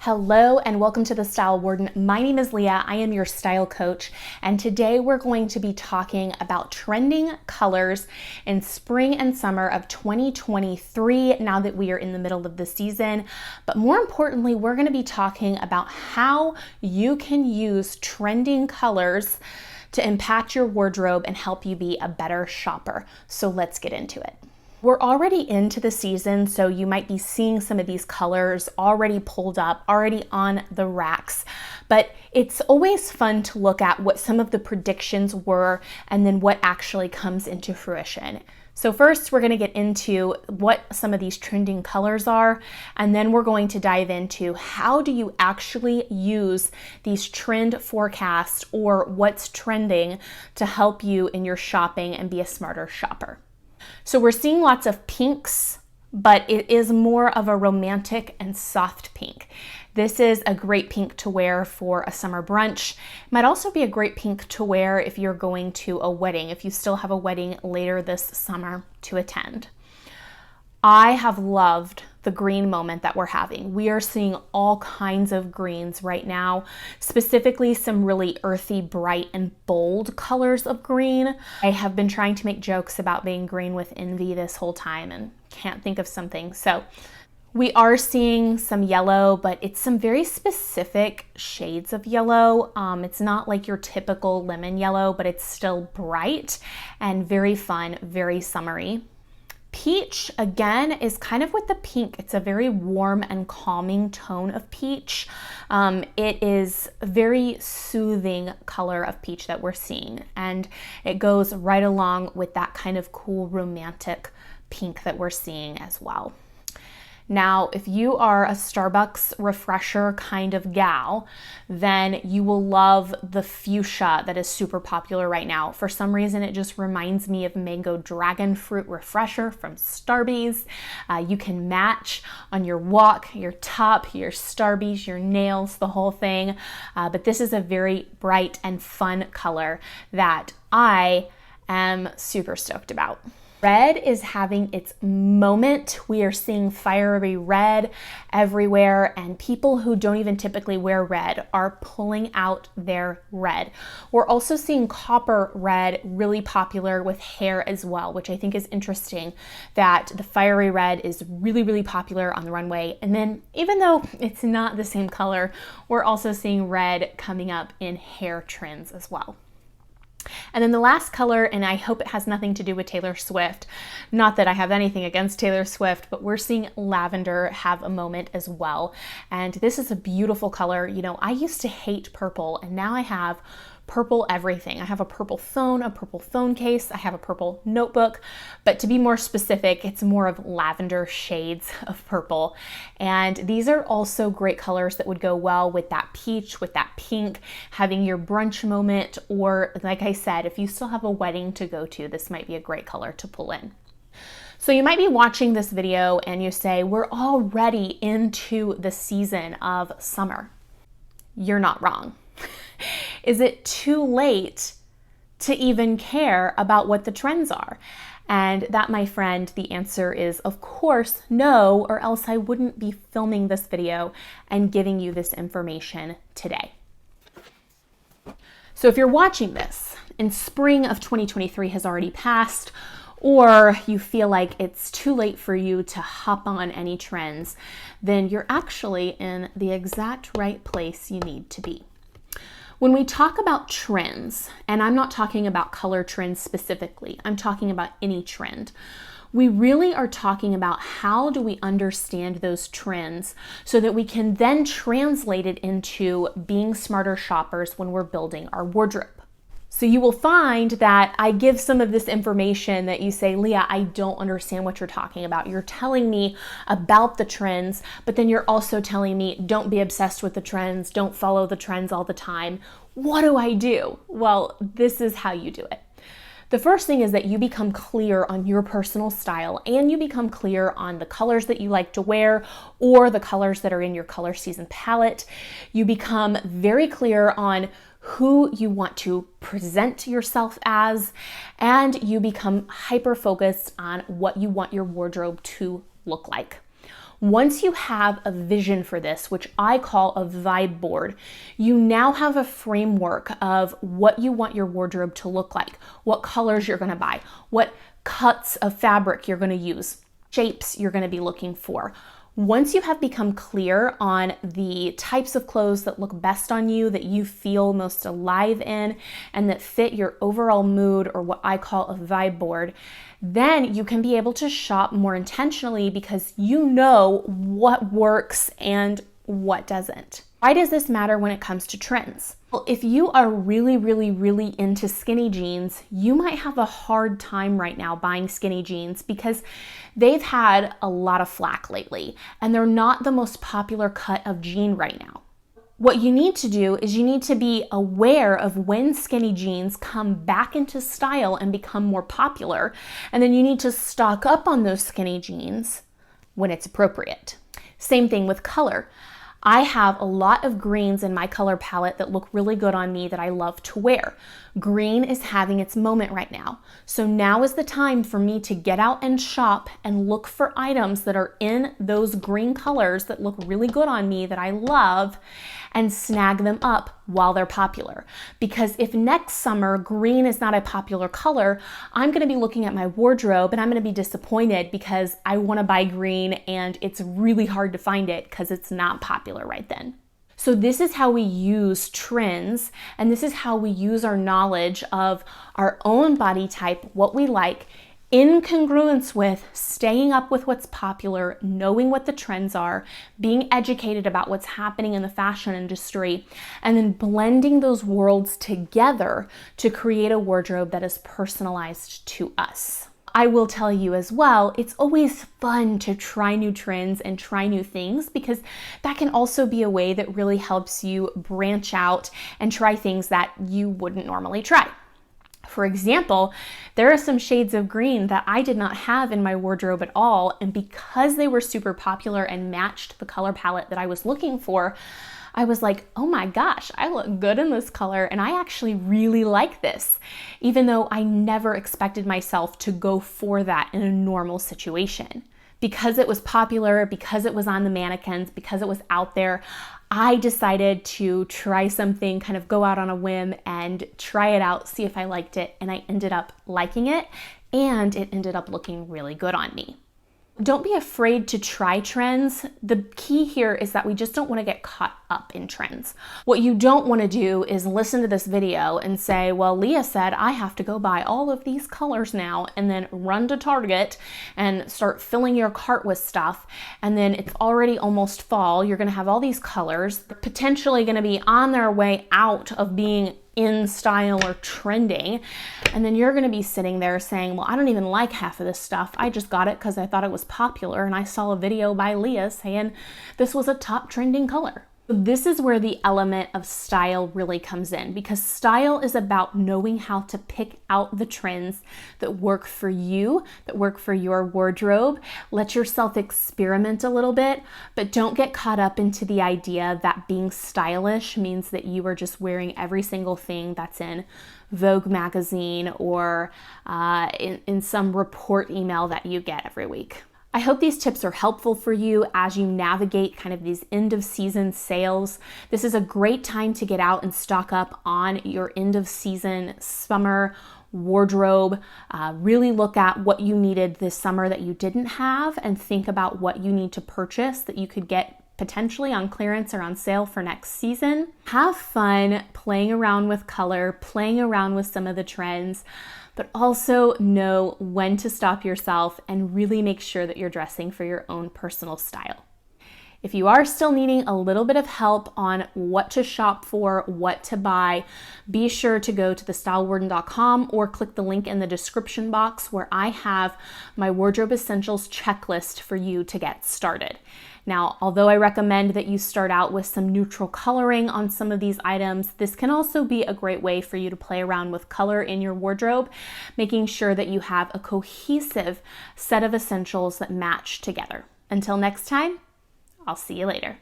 Hello and welcome to the Style Warden. My name is Leah. I am your style coach, and today we're going to be talking about trending colors in spring and summer of 2023 now that we are in the middle of the season. But more importantly, we're going to be talking about how you can use trending colors to impact your wardrobe and help you be a better shopper. So let's get into it. We're already into the season, so you might be seeing some of these colors already pulled up, already on the racks, but it's always fun to look at what some of the predictions were and then what actually comes into fruition. So first, we're going to get into what some of these trending colors are, and then we're going to dive into how do you actually use these trend forecasts or what's trending to help you in your shopping and be a smarter shopper. So we're seeing lots of pinks, but it is more of a romantic and soft pink. This is a great pink to wear for a summer brunch. It might also be a great pink to wear if you're going to a wedding, if you still have a wedding later this summer to attend. I have loved the green moment that we're having. We are seeing all kinds of greens right now, specifically some really earthy, bright, and bold colors of green. I have been trying to make jokes about being green with envy this whole time and can't think of something. So we are seeing some yellow, but it's some very specific shades of yellow. It's not like your typical lemon yellow, but it's still bright and very fun, very summery. Peach, again, is kind of with the pink. It's a very warm and calming tone of peach. It is a very soothing color of peach that we're seeing, and it goes right along with that kind of cool romantic pink that we're seeing as well. Now, if you are a Starbucks refresher kind of gal, then you will love the fuchsia that is super popular right now. For some reason, it just reminds me of mango dragon fruit refresher from Starbucks. You can match on your walk, your top, your Starbucks, your nails, the whole thing. But this is a very bright and fun color that I am super stoked about. Red is having its moment. We are seeing fiery red everywhere, and people who don't even typically wear red are pulling out their red. We're also seeing copper red really popular with hair as well, which I think is interesting that the fiery red is really, really popular on the runway. And then even though it's not the same color, we're also seeing red coming up in hair trends as well. And then the last color, and I hope it has nothing to do with Taylor Swift, not that I have anything against Taylor Swift, but we're seeing lavender have a moment as well. And this is a beautiful color. You know, I used to hate purple, and now I have purple everything. I have a purple phone case, I have a purple notebook, but to be more specific, it's more of lavender shades of purple. And these are also great colors that would go well with that peach, with that pink, having your brunch moment, or like I said, if you still have a wedding to go to, this might be a great color to pull in. So you might be watching this video and you say, we're already into the season of summer. You're not wrong. Is it too late to even care about what the trends are? And that, my friend, the answer is, of course, no, or else I wouldn't be filming this video and giving you this information today. So if you're watching this and spring of 2023 has already passed, or you feel like it's too late for you to hop on any trends, then you're actually in the exact right place you need to be. When we talk about trends, and I'm not talking about color trends specifically, I'm talking about any trend, we really are talking about how do we understand those trends so that we can then translate it into being smarter shoppers when we're building our wardrobe. So you will find that I give some of this information that you say, Leah, I don't understand what you're talking about. You're telling me about the trends, but then you're also telling me don't be obsessed with the trends, don't follow the trends all the time. What do I do? Well, this is how you do it. The first thing is that you become clear on your personal style, and you become clear on the colors that you like to wear or the colors that are in your color season palette. You become very clear on who you want to present yourself as, and you become hyper-focused on what you want your wardrobe to look like. Once you have a vision for this, which I call a vibe board, you now have a framework of what you want your wardrobe to look like, what colors you're going to buy, what cuts of fabric you're going to use, shapes you're going to be looking for. Once you have become clear on the types of clothes that look best on you, that you feel most alive in, and that fit your overall mood, or what I call a vibe board, then you can be able to shop more intentionally because you know what works and what doesn't. Why does this matter when it comes to trends? Well, if you are really into skinny jeans, you might have a hard time right now buying skinny jeans because they've had a lot of flack lately and they're not the most popular cut of jean right now. What you need to do is you need to be aware of when skinny jeans come back into style and become more popular, and then you need to stock up on those skinny jeans when it's appropriate. Same thing with color. I have a lot of greens in my color palette that look really good on me that I love to wear. Green is having its moment right now. So now is the time for me to get out and shop and look for items that are in those green colors that look really good on me that I love, and snag them up while they're popular. Because if next summer green is not a popular color, I'm gonna be looking at my wardrobe and I'm gonna be disappointed because I wanna buy green and it's really hard to find it because it's not popular right then. So this is how we use trends, and this is how we use our knowledge of our own body type, what we like, in congruence with staying up with what's popular, knowing what the trends are, being educated about what's happening in the fashion industry, and then blending those worlds together to create a wardrobe that is personalized to us. I will tell you as well, it's always fun to try new trends and try new things because that can also be a way that really helps you branch out and try things that you wouldn't normally try. For example, there are some shades of green that I did not have in my wardrobe at all, and because they were super popular and matched the color palette that I was looking for, I was like, oh my gosh, I look good in this color and I actually really like this, even though I never expected myself to go for that in a normal situation. Because it was popular, because it was on the mannequins, because it was out there, I decided to try something, kind of go out on a whim and try it out, see if I liked it, and I ended up liking it, and it ended up looking really good on me. Don't be afraid to try trends. The key here is that we just don't want to get caught up in trends. What you don't want to do is listen to this video and say, well, Leah said I have to go buy all of these colors now, and then run to Target and start filling your cart with stuff. And then it's already almost fall. You're going to have all these colors potentially going to be on their way out of being in style or trending, and then you're going to be sitting there saying, well, I don't even like half of this stuff. I just got it because I thought it was popular and I saw a video by Leah saying this was a top trending color. This is where the element of style really comes in, because style is about knowing how to pick out the trends that work for you, that work for your wardrobe. Let yourself experiment a little bit, but don't get caught up into the idea that being stylish means that you are just wearing every single thing that's in Vogue magazine or in some report email that you get every week. I hope these tips are helpful for you as you navigate kind of these end of season sales. This is a great time to get out and stock up on your end of season summer wardrobe. Really look at what you needed this summer that you didn't have and think about what you need to purchase that you could get potentially on clearance or on sale for next season. Have fun playing around with color, playing around with some of the trends, but also know when to stop yourself and really make sure that you're dressing for your own personal style. If you are still needing a little bit of help on what to shop for, what to buy, be sure to go to thestylewarden.com or click the link in the description box where I have my wardrobe essentials checklist for you to get started. Now, although I recommend that you start out with some neutral coloring on some of these items, this can also be a great way for you to play around with color in your wardrobe, making sure that you have a cohesive set of essentials that match together. Until next time, I'll see you later.